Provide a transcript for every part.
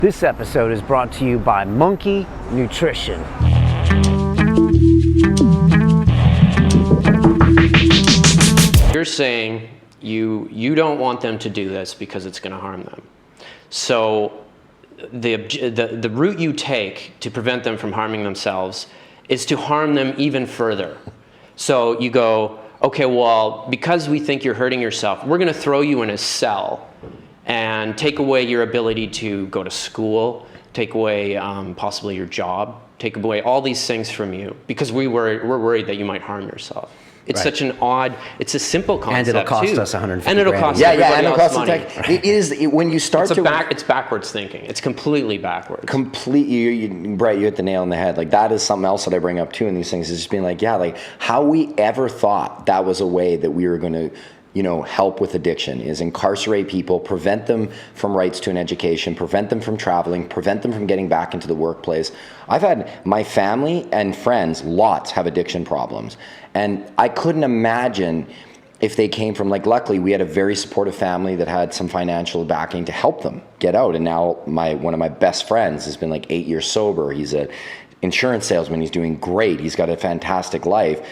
This episode is brought to you by Monkey Nutrition. You're saying you don't want them to do this because it's going to harm them. So the route you take to prevent them from harming themselves is to harm them even further. So you go, okay, well, because we think you're hurting yourself, we're going to throw you in a cell and take away your ability to go to school, take away possibly your job, take away all these things from you because we're worried that you might harm yourself. It's such an odd, it's a simple concept. And it'll cost us 150 And it'll grand. cost everybody else money. It is, when you start it's backwards thinking. It's completely backwards. Brett, you hit the nail on the head. Like, that is something else that I bring up too in these things, is just being like, yeah, like how we ever thought that was a way that we were going to, help with addiction is incarcerate people, prevent them from rights to an education, prevent them from traveling, prevent them from getting back into the workplace. I've had my family and friends, lots, have addiction problems. And I couldn't imagine if they came from, like, luckily we had a very supportive family that had some financial backing to help them get out. And now one of my best friends has been like 8 years sober. He's an insurance salesman. He's doing great. He's got a fantastic life.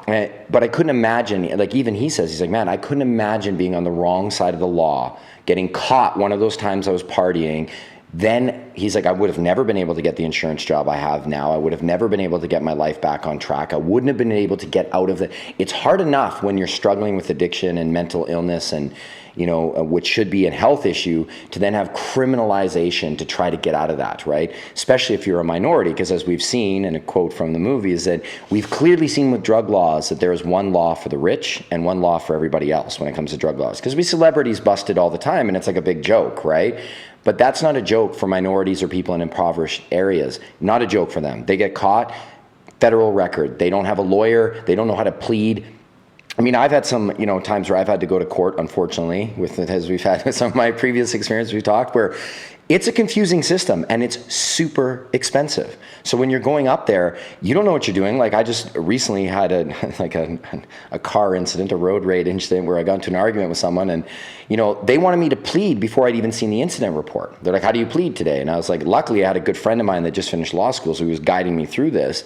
But I couldn't imagine, like, even he says, he's like, man, I couldn't imagine being on the wrong side of the law, getting caught one of those times I was partying. Then he's like, I would have never been able to get the insurance job I have now. I would have never been able to get my life back on track. I wouldn't have been able to get out of it. It's hard enough when you're struggling with addiction and mental illness and, which should be a health issue, to then have criminalization to try to get out of that, right? Especially if you're a minority, because as we've seen, and a quote from the movie is that we've clearly seen with drug laws that there is one law for the rich and one law for everybody else when it comes to drug laws. Because we celebrities busted all the time and it's like a big joke, right? But that's not a joke for minorities or people in impoverished areas. Not a joke for them. They get caught, federal record. They don't have a lawyer. They don't know how to plead. I mean, I've had some, times where I've had to go to court, unfortunately, as we've had with some of my previous experiences we've talked, where it's a confusing system and it's super expensive. So when you're going up there, you don't know what you're doing. Like, I just recently had a car incident, a road rage incident, where I got into an argument with someone, and they wanted me to plead before I'd even seen the incident report. They're like, how do you plead today? And I was like, luckily I had a good friend of mine that just finished law school, so he was guiding me through this.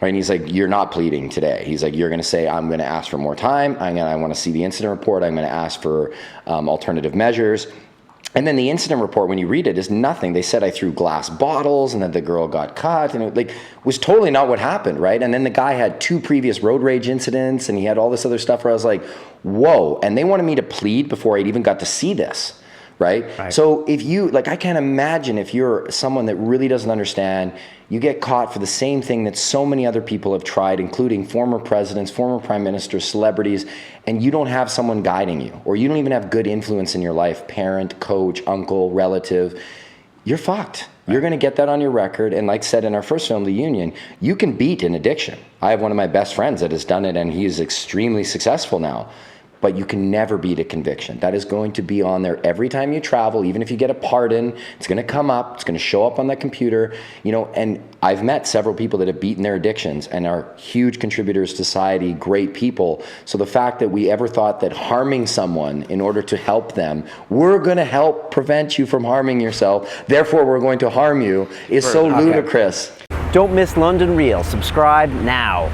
Right, and he's like, you're not pleading today. He's like, you're going to say, I'm going to ask for more time. I want to see the incident report. I'm going to ask for alternative measures. And then the incident report, when you read it, is nothing. They said I threw glass bottles and that the girl got cut, and it was totally not what happened, right? And then the guy had 2 previous road rage incidents, and he had all this other stuff where I was like, whoa. And they wanted me to plead before I'd even got to see this. Right? So if you, I can't imagine if you're someone that really doesn't understand, you get caught for the same thing that so many other people have tried, including former presidents, former prime ministers, celebrities, and you don't have someone guiding you, or you don't even have good influence in your life, parent, coach, uncle, relative, you're fucked. You're going to get that on your record. And like said in our first film, The Union, you can beat an addiction. I have one of my best friends that has done it, and he is extremely successful now. But you can never beat a conviction. That is going to be on there every time you travel. Even if you get a pardon, it's going to come up. It's going to show up on that computer. And I've met several people that have beaten their addictions and are huge contributors to society, great people. So the fact that we ever thought that harming someone in order to help them, we're going to help prevent you from harming yourself, therefore we're going to harm you, is so ludicrous. Don't miss London Real. Subscribe now.